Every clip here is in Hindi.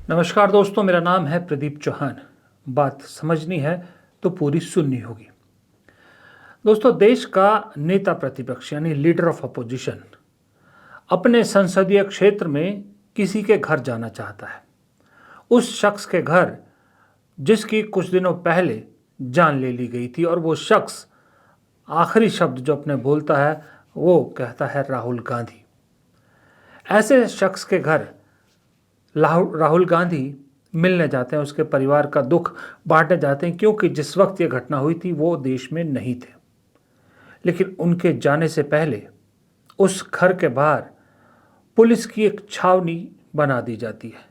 नमस्कार दोस्तों, मेरा नाम है प्रदीप चौहान। बात समझनी है तो पूरी सुननी होगी। दोस्तों, देश का नेता प्रतिपक्ष यानी लीडर ऑफ अपोजिशन अपने संसदीय क्षेत्र में किसी के घर जाना चाहता है। उस शख्स के घर जिसकी कुछ दिनों पहले जान ले ली गई थी, और वो शख्स आखिरी शब्द जो अपने बोलता है वो कहता है राहुल गांधी। ऐसे शख्स के घर राहुल गांधी मिलने जाते हैं, उसके परिवार का दुख बांटने जाते हैं, क्योंकि जिस वक्त ये घटना हुई थी वो देश में नहीं थे। लेकिन उनके जाने से पहले उस घर के बाहर पुलिस की एक छावनी बना दी जाती है,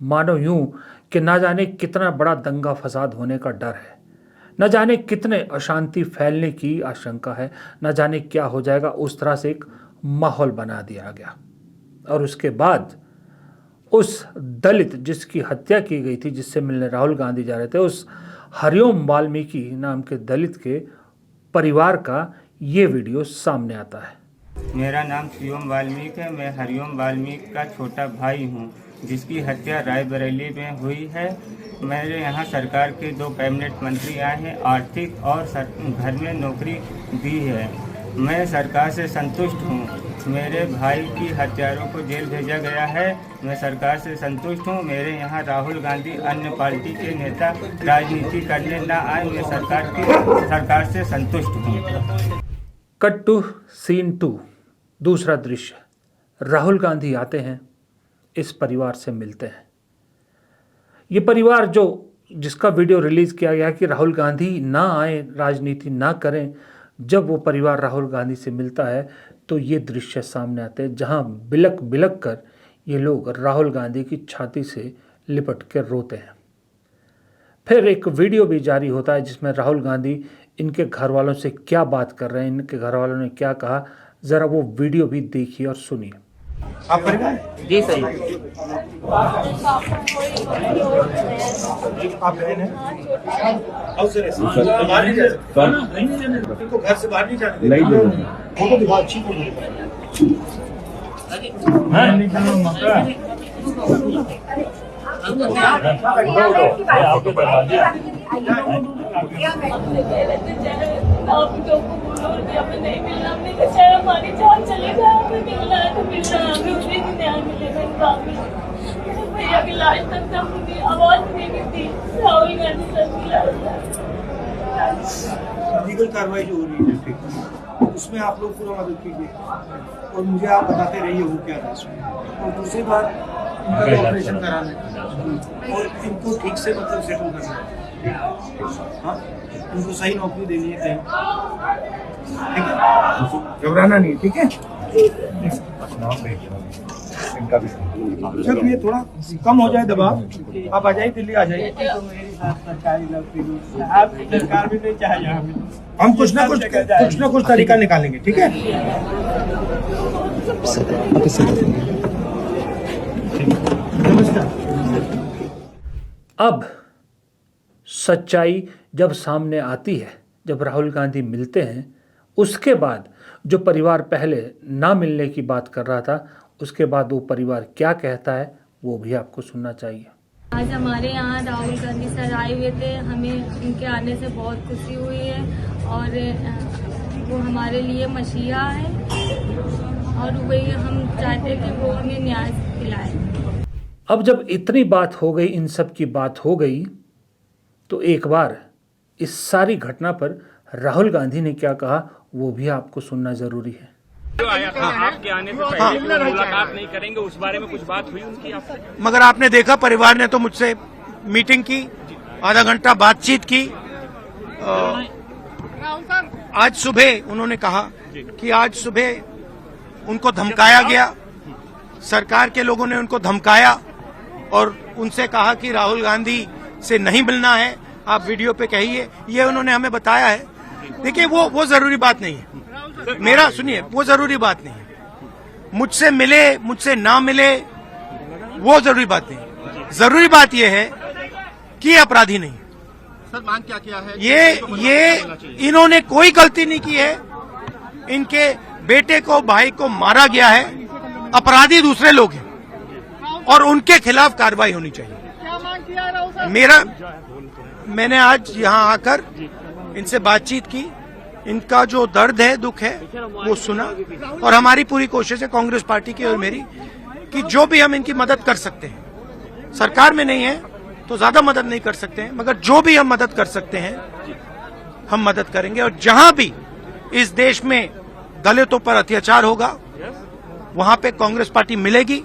मानो यूं कि ना जाने कितना बड़ा दंगा फसाद होने का डर है, न जाने कितने अशांति फैलने की आशंका है, न जाने क्या हो जाएगा। उस तरह से एक माहौल बना दिया गया। और उसके बाद उस दलित जिसकी हत्या की गई थी, जिससे मिलने राहुल गांधी जा रहे थे, उस हरिओम वाल्मीकि नाम के दलित के परिवार का ये वीडियो सामने आता है। मेरा नाम हरिओम वाल्मीकि है। मैं हरिओम वाल्मीकि का छोटा भाई हूँ, जिसकी हत्या रायबरेली में हुई है। मेरे यहाँ सरकार के 2 कैबिनेट मंत्री आए हैं, आर्थिक और घर में नौकरी दी है। मैं सरकार से संतुष्ट हूँ। मेरे भाई की हत्यारों को जेल भेजा गया है। मैं सरकार से संतुष्ट हूँ। मेरे यहाँ राहुल गांधी अन्य पार्टी के नेता राजनीति करने ना आए। मैं सरकार से संतुष्ट हूँ। कट टू सीन 2, दूसरा दृश्य। राहुल गांधी आते हैं, इस परिवार से मिलते हैं। ये परिवार जिसका वीडियो रिलीज किया गया कि राहुल गांधी ना आए, राजनीति ना करें, जब वो परिवार राहुल गांधी से मिलता है तो ये दृश्य सामने आते हैं, जहां बिलक बिलक कर ये लोग राहुल गांधी की छाती से लिपट कर रोते हैं। फिर एक वीडियो भी जारी होता है जिसमें राहुल गांधी इनके घर वालों से क्या बात कर रहे हैं, इनके घर वालों ने क्या कहा, ज़रा वो वीडियो भी देखिए और सुनिए। आप परिवार जी सही। आप बहन हैं? इनको घर से बाहर नहीं जाने देना। फोटो दिखा, अच्छी फोटो। नहीं मिलना, हमने कहा शायद हमारी जान चले जाए, हमें मिलना है तो मिलना है, हमें उसी दिन न्याय मिलेगा। भैया की लाश तक तक उनकी आवाज नहीं मिलती। राहुल गांधी सर की लाश लीगल कार्रवाई जो हो रही है उसमें आप लोग पूरा मदद कीजिए, और मुझे आप बताते रहिए वो क्या था इसमें। और दूसरी बात, इनका ऑपरेशन कराना है और इनको ठीक से मतलब सेटल करना है। हाँ, इनको सही नौकरी देनी है कहीं, ठीक है? घबराना नहीं, ठीक है? जब ये थोड़ा कम हो जाए दबाव, आप आ जाइए, दिल्ली आ जाइए। सरकार भी नहीं चाहिए, हम कुछ ना कुछ तरीका निकालेंगे, ठीक है? नमस्कार। अब सच्चाई जब सामने आती है, जब राहुल गांधी मिलते हैं, उसके बाद जो परिवार पहले ना मिलने की बात कर रहा था, उसके बाद वो परिवार क्या कहता है वो भी आपको सुनना चाहिए। आज हमारे यहाँ राहुल गांधी सर आए हुए थे, हमें उनके आने से बहुत खुशी हुई है, और वो हमारे लिए मसीहा है, और वही हम चाहते हैं कि वो हमें न्याय दिलाए। अब जब इतनी बात हो गई, इन सब की बात हो गई, तो एक बार इस सारी घटना पर राहुल गांधी ने क्या कहा वो भी आपको सुनना जरूरी है। जो आया था आपके आने से पहले कि वो मुलाकात नहीं करेंगे, उस बारे में कुछ बात हुई उनकी आपसे? मगर आपने देखा, परिवार ने तो मुझसे मीटिंग की, आधा घंटा बातचीत की। आज सुबह उन्होंने कहा कि आज सुबह उनको धमकाया गया, सरकार के लोगों ने उनको धमकाया और उनसे कहा कि राहुल गांधी से नहीं मिलना है, आप वीडियो पे कहिए। ये उन्होंने हमें बताया है। देखिए, वो जरूरी बात नहीं है। मेरा सुनिए, वो जरूरी बात नहीं है। मुझसे मिले, मुझसे ना मिले, वो जरूरी बात नहीं है। जरूरी बात यह है कि अपराधी नहीं। सर, मांग क्या किया है? ये इन्होंने कोई गलती नहीं की है। इनके बेटे को, भाई को मारा गया है, अपराधी दूसरे लोग हैं। और उनके खिलाफ कार्रवाई होनी चाहिए। मैंने आज यहां आकर इनसे बातचीत की, इनका जो दर्द है, दुख है, वो सुना, और हमारी पूरी कोशिश है, कांग्रेस पार्टी की और मेरी, कि जो भी हम इनकी मदद कर सकते हैं, सरकार में नहीं है तो ज्यादा मदद नहीं कर सकते हैं, मगर जो भी हम मदद कर सकते हैं हम मदद करेंगे। और जहां भी इस देश में दलितों पर अत्याचार होगा वहां पे कांग्रेस पार्टी मिलेगी,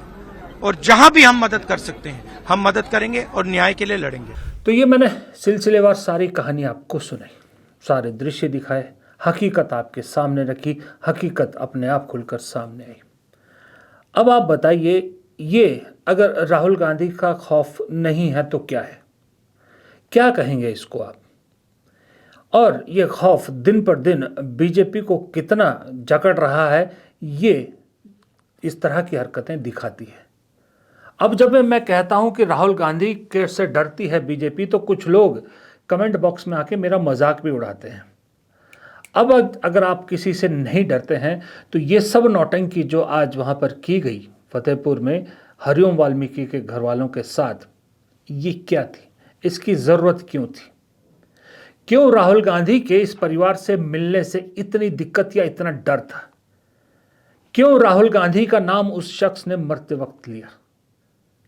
और जहां भी हम मदद कर सकते हैं हम मदद करेंगे और न्याय के लिए लड़ेंगे। तो ये मैंने सिलसिलेवार सारी कहानी आपको सुनाई, सारे दृश्य दिखाए, हकीकत आपके सामने रखी, हकीकत अपने आप खुलकर सामने आई। अब आप बताइए, ये अगर राहुल गांधी का खौफ नहीं है तो क्या है? क्या कहेंगे इसको आप? और ये खौफ दिन पर दिन बीजेपी को कितना जकड़ रहा है, ये इस तरह की हरकतें दिखाती है। अब जब मैं कहता हूं कि राहुल गांधी के से डरती है बीजेपी, तो कुछ लोग कमेंट बॉक्स में आके मेरा मजाक भी उड़ाते हैं। अब अगर आप किसी से नहीं डरते हैं तो ये सब नौटंकी जो आज वहां पर की गई फतेहपुर में हरिओम वाल्मीकि के घर वालों के साथ, ये क्या थी? इसकी ज़रूरत क्यों थी? क्यों राहुल गांधी के इस परिवार से मिलने से इतनी दिक्कत या इतना डर था? क्यों राहुल गांधी का नाम उस शख्स ने मरते वक्त लिया?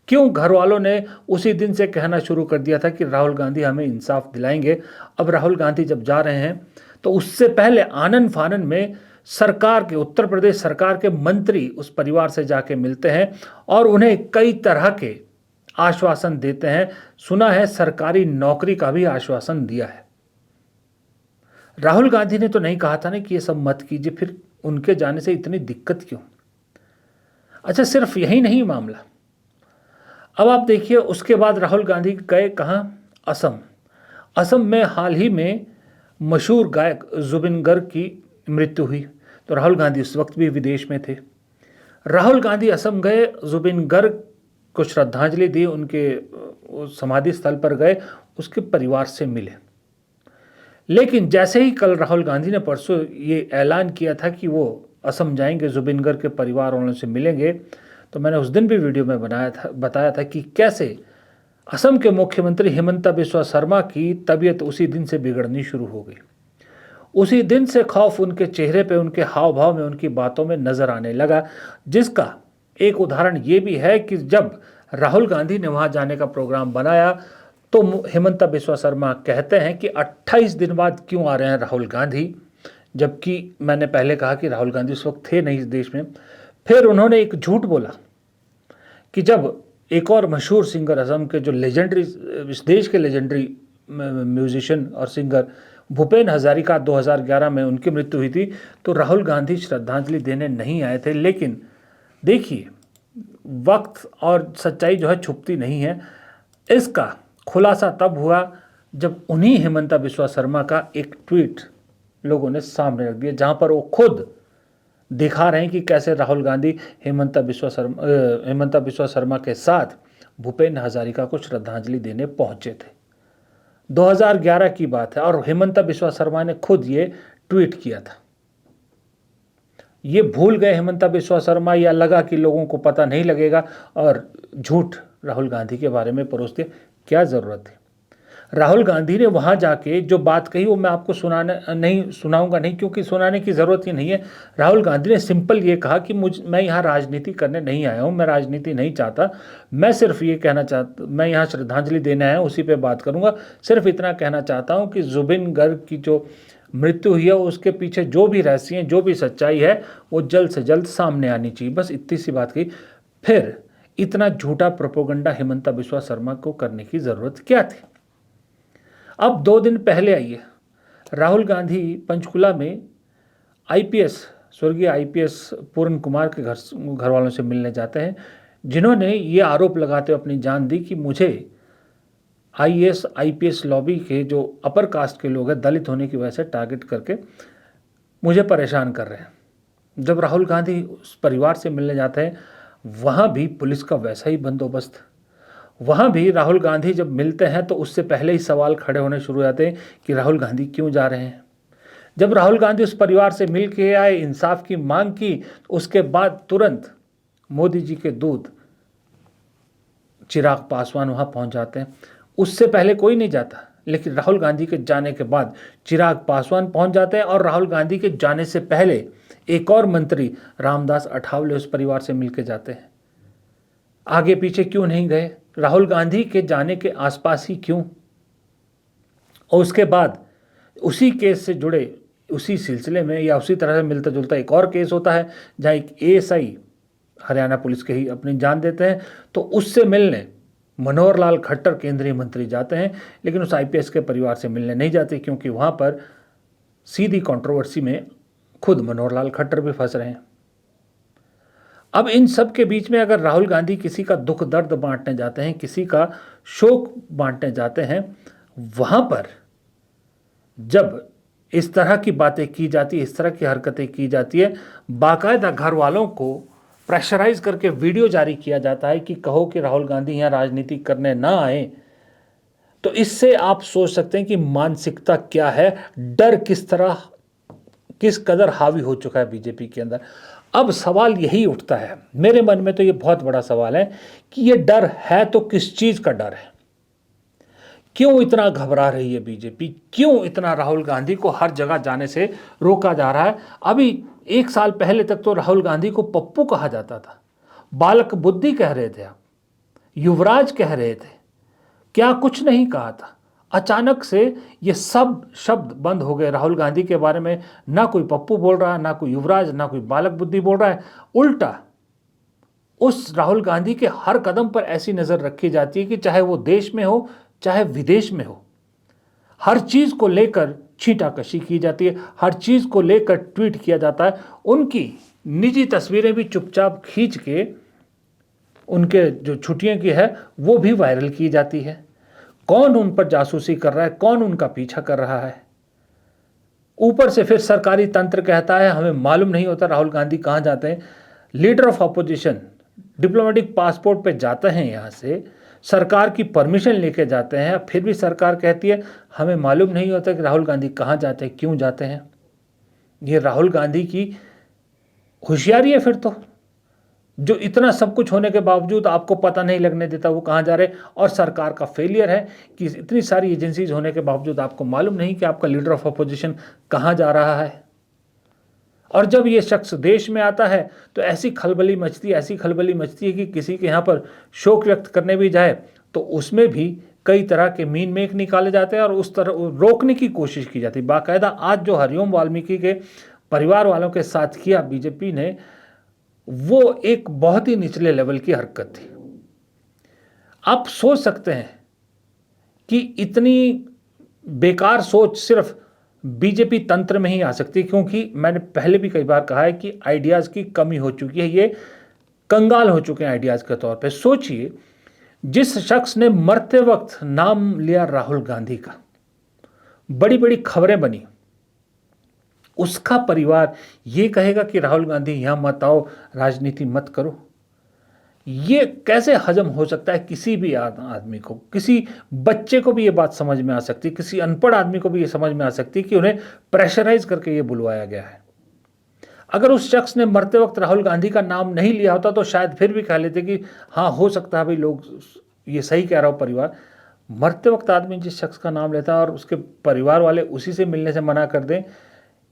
क्यों घर वालों ने उसी दिन से कहना शुरू कर दिया था कि राहुल गांधी हमें इंसाफ दिलाएंगे? अब राहुल गांधी जब जा रहे हैं तो उससे पहले आनन फानन में सरकार के, उत्तर प्रदेश सरकार के मंत्री उस परिवार से जाके मिलते हैं और उन्हें कई तरह के आश्वासन देते हैं। सुना है सरकारी नौकरी का भी आश्वासन दिया है। राहुल गांधी ने तो नहीं कहा था ना कि ये सब मत कीजिए, फिर उनके जाने से इतनी दिक्कत क्यों? अच्छा, सिर्फ यही नहीं मामला। अब आप देखिए, उसके बाद राहुल गांधी गए कहाँ? असम। असम में हाल ही में मशहूर गायक जुबिन गर्ग की मृत्यु हुई, तो राहुल गांधी उस वक्त भी विदेश में थे। राहुल गांधी असम गए, जुबिन गर्ग को श्रद्धांजलि दी, उनके समाधि स्थल पर गए, उसके परिवार से मिले। लेकिन जैसे ही कल राहुल गांधी ने परसों ये ऐलान किया था कि वो असम जाएंगे, जुबिन गर्ग के परिवार वालों से मिलेंगे, तो मैंने उस दिन भी वीडियो में बताया था कि कैसे असम के मुख्यमंत्री हिमंता बिस्वा शर्मा की तबीयत उसी दिन से बिगड़नी शुरू हो गई। उसी दिन से खौफ उनके चेहरे पे, उनके हाव भाव में, उनकी बातों में नजर आने लगा, जिसका एक उदाहरण ये भी है कि जब राहुल गांधी ने वहां जाने का प्रोग्राम बनाया तो हिमंता बिस्वा शर्मा कहते हैं कि 28 दिन बाद क्यों आ रहे हैं राहुल गांधी, जबकि मैंने पहले कहा कि राहुल गांधी उस वक्त थे नहीं इस देश में। फिर उन्होंने एक झूठ बोला कि जब एक और मशहूर सिंगर, असम के जो लेजेंडरी, इस देश के लेजेंडरी म्यूजिशियन और सिंगर भूपेन हजारिका 2011 में उनकी मृत्यु हुई थी, तो राहुल गांधी श्रद्धांजलि देने नहीं आए थे। लेकिन देखिए, वक्त और सच्चाई जो है छुपती नहीं है। इसका खुलासा तब हुआ जब उन्हीं हिमंता बिस्वा शर्मा का एक ट्वीट लोगों ने सामने रख दिया, जहां पर वो खुद दिखा रहे हैं कि कैसे राहुल गांधी हिमंता बिस्वा शर्मा के साथ भूपेन हजारिका को श्रद्धांजलि देने पहुंचे थे। 2011 की बात है और हिमंता बिस्वा शर्मा ने खुद ये ट्वीट किया था। ये भूल गए हिमंता बिस्वा शर्मा, या लगा कि लोगों को पता नहीं लगेगा और झूठ राहुल गांधी के बारे में परोस दिया? क्या ज़रूरत है? राहुल गांधी ने वहाँ जाके जो बात कही वो मैं आपको सुनाऊंगा नहीं, क्योंकि सुनाने की ज़रूरत ही नहीं है। राहुल गांधी ने सिंपल ये कहा कि मैं यहाँ राजनीति करने नहीं आया हूँ, मैं राजनीति नहीं चाहता, मैं सिर्फ ये कहना चाहता, मैं यहाँ श्रद्धांजलि देने आया हूँ, उसी पे बात करूँगा। सिर्फ इतना कहना चाहता हूँ कि जुबिन गर्ग की जो मृत्यु हुई है उसके पीछे जो भी रहस्य हैं, जो भी सच्चाई है, वो जल्द से जल्द सामने आनी चाहिए। बस इतनी सी बात कही। फिर इतना झूठा प्रोपोगंडा हिमंता बिस्वा शर्मा को करने की ज़रूरत क्या थी? अब 2 दिन पहले आइए, राहुल गांधी पंचकुला में स्वर्गीय आईपीएस पूर्ण कुमार के घर वालों से मिलने जाते हैं, जिन्होंने ये आरोप लगाते हुए अपनी जान दी कि मुझे आईपीएस लॉबी के जो अपर कास्ट के लोग हैं, दलित होने की वजह से टारगेट करके मुझे परेशान कर रहे हैं। जब राहुल गांधी उस परिवार से मिलने जाते हैं, वहाँ भी पुलिस का वैसा ही बंदोबस्त। वहाँ भी राहुल गांधी जब मिलते हैं तो उससे पहले ही सवाल खड़े होने शुरू हो जाते हैं कि राहुल गांधी क्यों जा रहे हैं। जब राहुल गांधी उस परिवार से मिल के आए, इंसाफ की मांग की, उसके बाद तुरंत मोदी जी के दूत चिराग पासवान वहाँ पहुँच जाते हैं। उससे पहले कोई नहीं जाता, लेकिन राहुल गांधी के जाने के बाद चिराग पासवान पहुँच जाते हैं। और राहुल गांधी के जाने से पहले एक और मंत्री रामदास अठावले उस परिवार से मिलकर जाते हैं। आगे पीछे क्यों नहीं गए, राहुल गांधी के जाने के आसपास ही क्यों? और उसके बाद उसी केस से जुड़े, उसी सिलसिले में या उसी तरह से मिलता जुलता एक और केस होता है जहाँ एक एएसआई हरियाणा पुलिस के ही अपनी जान देते हैं। तो उससे मिलने मनोहर लाल खट्टर केंद्रीय मंत्री जाते हैं, लेकिन उस आईपीएस के परिवार से मिलने नहीं जाते, क्योंकि वहाँ पर सीधी कंट्रोवर्सी में खुद मनोहर लाल खट्टर भी फंस रहे हैं। अब इन सब के बीच में अगर राहुल गांधी किसी का दुख दर्द बांटने जाते हैं, किसी का शोक बांटने जाते हैं, वहाँ पर जब इस तरह की बातें की जाती है, इस तरह की हरकतें की जाती है, बाकायदा घर वालों को प्रेशराइज करके वीडियो जारी किया जाता है कि कहो कि राहुल गांधी यहाँ राजनीति करने ना आए, तो इससे आप सोच सकते हैं कि मानसिकता क्या है, डर किस कदर हावी हो चुका है बीजेपी के अंदर। अब सवाल यही उठता है, मेरे मन में तो ये बहुत बड़ा सवाल है कि ये डर है तो किस चीज़ का डर है? क्यों इतना घबरा रही है बीजेपी? क्यों इतना राहुल गांधी को हर जगह जाने से रोका जा रहा है? अभी 1 साल पहले तक तो राहुल गांधी को पप्पू कहा जाता था, बालक बुद्धि कह रहे थे आप, युवराज कह रहे थे, क्या कुछ नहीं कहा था। अचानक से ये सब शब्द बंद हो गए। राहुल गांधी के बारे में ना कोई पप्पू बोल रहा है, ना कोई युवराज, ना कोई बालक बुद्धि बोल रहा है। उल्टा उस राहुल गांधी के हर कदम पर ऐसी नज़र रखी जाती है कि चाहे वो देश में हो चाहे विदेश में हो, हर चीज़ को लेकर छींटाकशी की जाती है, हर चीज़ को लेकर ट्वीट किया जाता है। उनकी निजी तस्वीरें भी चुपचाप खींच के उनके जो छुट्टियों की है वो भी वायरल की जाती है। कौन उन पर जासूसी कर रहा है, कौन उनका पीछा कर रहा है? ऊपर से फिर सरकारी तंत्र कहता है हमें मालूम नहीं होता राहुल गांधी कहाँ जाते हैं। Leader of opposition diplomatic passport पे जाते हैं, यहाँ से सरकार की परमिशन लेके जाते हैं, फिर भी सरकार कहती है हमें मालूम नहीं होता कि राहुल गांधी कहाँ जाते हैं, क्यों जाते हैं। ये राहुल गांधी की होशियारी है फिर तो, जो इतना सब कुछ होने के बावजूद आपको पता नहीं लगने देता वो कहाँ जा रहे, और सरकार का फेलियर है कि इतनी सारी एजेंसीज होने के बावजूद आपको मालूम नहीं कि आपका लीडर ऑफ अपोजिशन कहाँ जा रहा है। और जब ये शख्स देश में आता है तो ऐसी खलबली मचती है कि किसी के यहाँ पर शोक व्यक्त करने भी जाए तो उसमें भी कई तरह के मीन मेक निकाले जाते हैं और उस तरह रोकने की कोशिश की जाती है। बाकायदा आज जो हरिओम वाल्मीकि के परिवार वालों के साथ किया बीजेपी ने, वो एक बहुत ही निचले लेवल की हरकत थी। आप सोच सकते हैं कि इतनी बेकार सोच सिर्फ बीजेपी तंत्र में ही आ सकती है, क्योंकि मैंने पहले भी कई बार कहा है कि आइडियाज़ की कमी हो चुकी है, ये कंगाल हो चुके हैं आइडियाज़ के तौर पे। सोचिए, जिस शख्स ने मरते वक्त नाम लिया राहुल गांधी का, बड़ी बड़ी खबरें बनी, उसका परिवार ये कहेगा कि राहुल गांधी यहाँ मत आओ, राजनीति मत करो। ये कैसे हजम हो सकता है किसी भी आदमी को? किसी बच्चे को भी ये बात समझ में आ सकती है, किसी अनपढ़ आदमी को भी ये समझ में आ सकती है कि उन्हें प्रेशराइज करके ये बुलवाया गया है। अगर उस शख्स ने मरते वक्त राहुल गांधी का नाम नहीं लिया होता तो शायद फिर भी कह लेते कि हाँ हो सकता है भाई, लोग ये सही कह रहा हो परिवार। मरते वक्त आदमी जिस शख्स का नाम लेता है और उसके परिवार वाले उसी से मिलने से मना कर दें,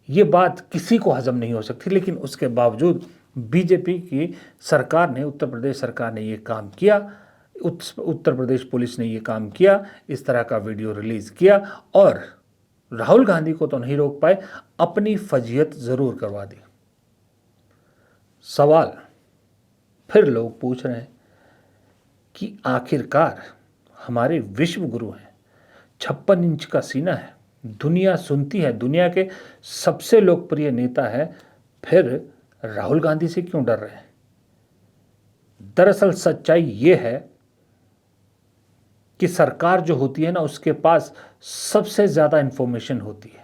ये बात किसी को हजम नहीं हो सकती। लेकिन उसके बावजूद बीजेपी की सरकार ने, उत्तर प्रदेश सरकार ने ये काम किया, उत्तर प्रदेश पुलिस ने ये काम किया, इस तरह का वीडियो रिलीज़ किया और राहुल गांधी को तो नहीं रोक पाए, अपनी फजीयत ज़रूर करवा दी। सवाल फिर लोग पूछ रहे हैं कि आखिरकार हमारे विश्व गुरु हैं, 56 इंच का सीना है, दुनिया सुनती है, दुनिया के सबसे लोकप्रिय नेता है, फिर राहुल गांधी से क्यों डर रहे हैं? दरअसल सच्चाई ये है कि सरकार जो होती है ना, उसके पास सबसे ज़्यादा इंफॉर्मेशन होती है।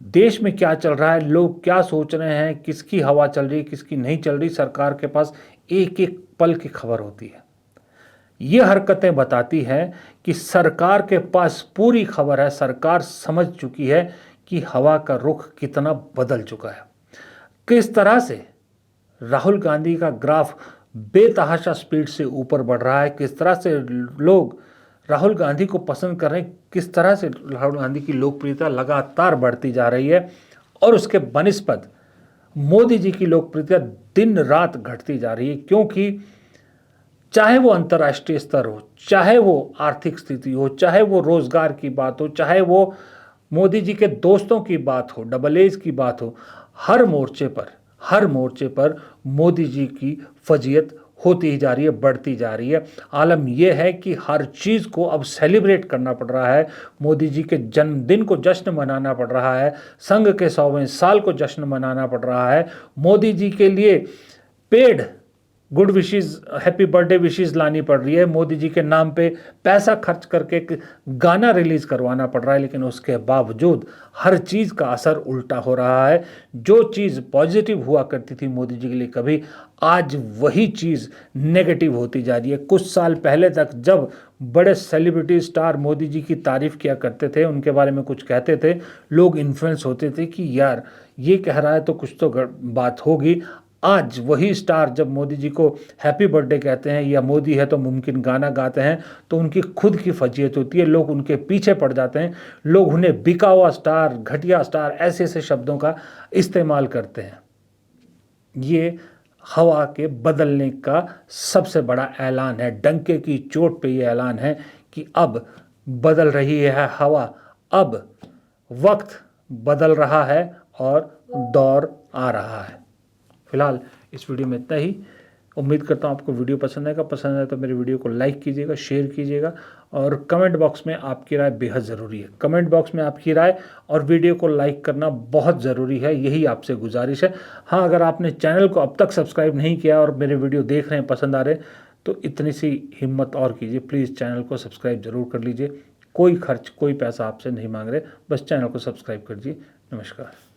देश में क्या चल रहा है, लोग क्या सोच रहे हैं, किसकी हवा चल रही है, किसकी नहीं चल रही, सरकार के पास एक एक पल की खबर होती है। ये हरकतें बताती हैं कि सरकार के पास पूरी खबर है, सरकार समझ चुकी है कि हवा का रुख कितना बदल चुका है, किस तरह से राहुल गांधी का ग्राफ बेतहाशा स्पीड से ऊपर बढ़ रहा है, किस तरह से लोग राहुल गांधी को पसंद कर रहे हैं, किस तरह से राहुल गांधी की लोकप्रियता लगातार बढ़ती जा रही है और उसके बनिस्पत मोदी जी की लोकप्रियता दिन रात घटती जा रही है। क्योंकि चाहे वो अंतर्राष्ट्रीय स्तर हो, चाहे वो आर्थिक स्थिति हो, चाहे वो रोजगार की बात हो, चाहे वो मोदी जी के दोस्तों की बात हो, डबल एज की बात हो, हर मोर्चे पर मोदी जी की फजीयत होती ही जा रही है, बढ़ती जा रही है। आलम यह है कि हर चीज़ को अब सेलिब्रेट करना पड़ रहा है। मोदी जी के जन्मदिन को जश्न मनाना पड़ रहा है, संघ के 100वें साल को जश्न मनाना पड़ रहा है, मोदी जी के लिए paid good wishes, happy birthday wishes लानी पड़ रही है, मोदी जी के नाम पे पैसा खर्च करके एक गाना रिलीज करवाना पड़ रहा है। लेकिन उसके बावजूद हर चीज़ का असर उल्टा हो रहा है। जो चीज़ पॉजिटिव हुआ करती थी मोदी जी के लिए कभी, आज वही चीज़ नेगेटिव होती जा रही है। कुछ साल पहले तक जब बड़े सेलिब्रिटी स्टार मोदी जी की तारीफ किया करते थे, उनके बारे में कुछ कहते थे, लोग इन्फ्लुएंस होते थे कि यार ये कह रहा है तो कुछ तो बात होगी। आज वही स्टार जब मोदी जी को हैप्पी बर्थडे कहते हैं या मोदी है तो मुमकिन गाना गाते हैं तो उनकी खुद की फजीयत होती है, लोग उनके पीछे पड़ जाते हैं, लोग उन्हें बिका हुआ स्टार, घटिया स्टार, ऐसे ऐसे शब्दों का इस्तेमाल करते हैं। ये हवा के बदलने का सबसे बड़ा ऐलान है, डंके की चोट पे ये ऐलान है कि अब बदल रही है हवा, अब वक्त बदल रहा है और दौर आ रहा है। फिलहाल इस वीडियो में इतना ही। उम्मीद करता हूँ आपको वीडियो पसंद आएगा। पसंद आए तो मेरे वीडियो को लाइक कीजिएगा, शेयर कीजिएगा और कमेंट बॉक्स में आपकी राय बेहद ज़रूरी है। कमेंट बॉक्स में आपकी राय और वीडियो को लाइक करना बहुत ज़रूरी है, यही आपसे गुजारिश है। हाँ, अगर आपने चैनल को अब तक सब्सक्राइब नहीं किया और मेरे वीडियो देख रहे हैं, पसंद आ रहे हैं, तो इतनी सी हिम्मत और कीजिए, प्लीज़ चैनल को सब्सक्राइब ज़रूर कर लीजिए। कोई खर्च, कोई पैसा आपसे नहीं मांग रहे, बस चैनल को सब्सक्राइब कर दीजिए। नमस्कार।